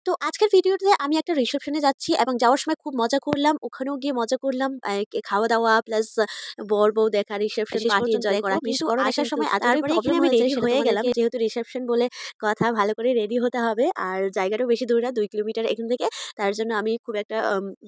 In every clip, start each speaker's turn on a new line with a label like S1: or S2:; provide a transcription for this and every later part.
S1: তো আজকের ভিডিওতে আমি একটা রিসেপশনে যাচ্ছি এবং যাওয়ার সময় খুব মজা করলাম। ওখানেও গিয়ে মজা করলাম। খাওয়া-দাওয়া প্লাস বর-বউ দেখা, রিসেপশন
S2: শেষ
S1: পার্টি
S2: পর্যন্ত
S1: এনজয় করা।
S2: দেখো মিস
S1: কিন্তু
S2: করো না
S1: আসার
S2: কিন্তু।
S1: সময় এতটাই
S2: তারপরে এখানে
S1: প্রবলেম
S2: আমি
S1: হয়েছে
S2: রেডি
S1: সেটা
S2: হয়ে গেলাম।
S1: তোমাদেরকে যেহেতু রিসেপশন বলে কথা, ভালো করে রেডি হতে হবে। আর জায়গাটাও বেশি দূরে না, ২ কিলোমিটার এখান থেকে। তার জন্য আমি খুব একটা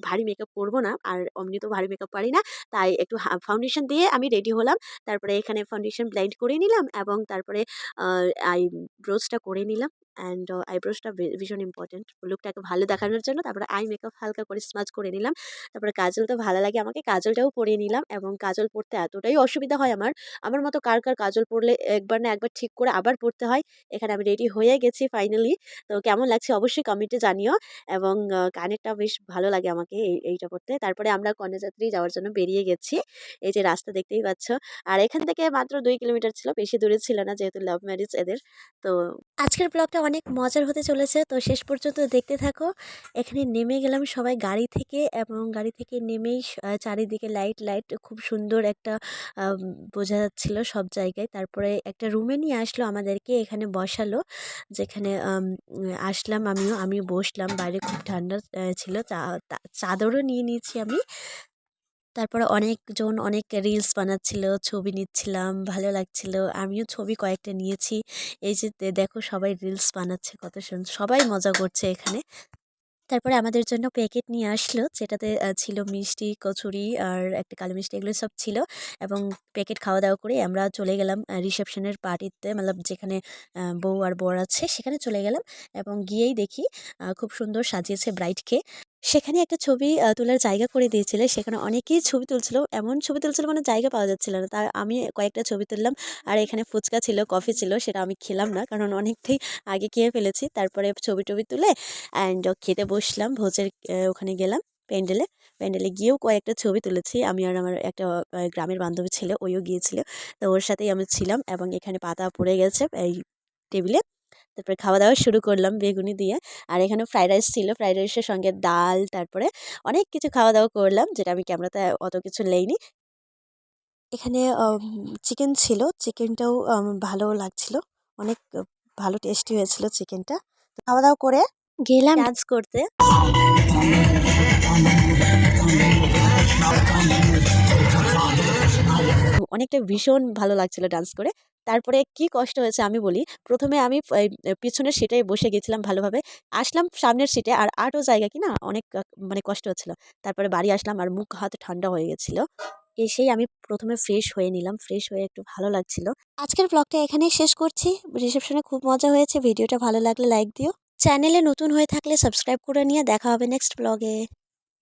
S1: ভারী মেকআপ করব না। আর এমনিতেও ভারী মেকআপ পারি না। তাই একটু ফাউন্ডেশন দিয়ে আমি রেডি হলাম। তারপরে এখানে ফাউন্ডেশন ব্লেন্ড করে নিলাম এবং তারপরে আ আইব্রোজটা করে নিলাম। অ্যান্ড আইব্রোজটা ভীষণ ইম্পোর্টেন্ট লুকটাকে ভালো দেখানোর জন্য। তারপরে আই মেকআপ হালকা করে স্মাচ করে নিলাম। তারপরে কাজল তো ভালো লাগে আমাকে, কাজলটাও পরে নিলাম এবং কাজল পরতে এতটাই অসুবিধা হয় আমার মতো কার কাজল পরলে একবার না একবার ঠিক করে আবার পরতে হয়। এখানে আমি রেডি হয়ে গেছি ফাইনালি। তো কেমন লাগছে অবশ্যই কমেন্টে জানিও এবং কানেরটা বেশ ভালো লাগে আমাকে এইটা পরতে। তারপরে আমরা কন্যাযাত্রী যাওয়ার জন্য বেরিয়ে গেছি। এই যে রাস্তা দেখতেই পাচ্ছ। আর এখান থেকে মাত্র ২ কিলোমিটার ছিল, বেশি দূরে ছিল না যেহেতু লাভ ম্যারেজ এদের। তো আজকের ব্লগটা অনেক মজার হতে চলেছে, তো শেষ পর্যন্ত দেখতে থাকো। এখানে নেমে গেলাম সবাই গাড়ি থেকে এবং গাড়ি থেকে নেমেই চারিদিকে লাইট লাইট খুব সুন্দর একটা আম, বোঝা যাচ্ছিল সব জায়গায়। তারপরে একটা রুমে নিয়ে আসলো আমাদেরকে, এখানে বসালো যেখানে আসলাম আমি বসলাম। বাইরে খুব ঠান্ডা ছিল, চাদরও নিয়ে নিয়েছি আমি। তারপরে অনেকজন অনেক রিলস বানাচ্ছিল, ছবি নিচ্ছিলাম, ভালো লাগছিল। আমিও ছবি কয়েকটা নিয়েছি। এই যে দেখো সবাই রিলস বানাচ্ছে, কত সুন্দর, সবাই মজা করছে এখানে। তারপরে আমাদের জন্য প্যাকেট নিয়ে আসলো যেটাতে ছিল মিষ্টি, কচুরি আর একটা কালো মিষ্টি, এগুলো সব ছিল। এবং প্যাকেট খাওয়া দাওয়া করে আমরা চলে গেলাম রিসেপশনের পার্টিতে, মানে যেখানে বউ আর বর আছে সেখানে চলে গেলাম। এবং গিয়েই দেখি খুব সুন্দর সাজিয়েছে ব্রাইডকে। সেখানে একটা ছবি তোলার জায়গা করে দিয়েছিল, সেখানে অনেকেই ছবি তুলছিল, এমন ছবি তুলছিল মানে জায়গা পাওয়া যাচ্ছিল না। তাই আমি কয়েকটা ছবি তুললাম। আর এখানে ফুচকা ছিল, কফি ছিল, সেটা আমি খেলাম না কারণ অনেকটাই আগে খেয়ে ফেলেছি। তারপরে ছবি টবি তুলে অ্যান্ড খেতে বসলাম। ভোজের ওখানে গেলাম প্যান্ডেলে। প্যান্ডেলে গিয়েও কয়েকটা ছবি তুলেছি আমি, আর আমার একটা গ্রামের বান্ধবী ছিল, ওইও গিয়েছিল। তো ওর সাথেই আমি ছিলাম এবং এখানে পাতা পড়ে গেছে এই টেবিলে। তারপরে খাওয়া দাওয়া শুরু করলাম বেগুনি দিয়ে। আর এখানে ফ্রাইড রাইস ছিল, ফ্রাইড রাইসের সঙ্গে ডাল, তারপরে অনেক কিছু খাওয়া দাওয়া করলাম যেটা আমি ক্যামেরাতে অত কিছু নেইনি। এখানে চিকেন ছিল, চিকেনটাও ভালো লাগছিল, অনেক ভালো টেস্টি হয়েছিল চিকেনটা। তো খাওয়া দাওয়া করে গেলাম ডান্স করতে। অনেকটা ভীষণ ভালো লাগছিল ডান্স করে। তারপরে কি কষ্ট হয়েছে আমি বলি। প্রথমে আমি এই পিছনের সিটে বসে গেছিলাম ভালোভাবে। আসলাম সামনের সিটে, আর আটও জায়গা কি না অনেক মানে কষ্ট হচ্ছিল। তারপরে বাড়ি আসলাম আর মুখ হাত ঠান্ডা হয়ে গেছিল। এসেই আমি প্রথমে ফ্রেশ হয়ে নিলাম। ফ্রেশ হয়ে একটু ভালো লাগছিল। আজকের ব্লগটা এখানেই শেষ করছি। রিসেপশনে খুব মজা হয়েছে। ভিডিওটা ভালো লাগলে লাইক দিও। চ্যানেলে নতুন হয়ে থাকলে সাবস্ক্রাইব করে নিয়ে দেখা হবে নেক্সট ব্লগে।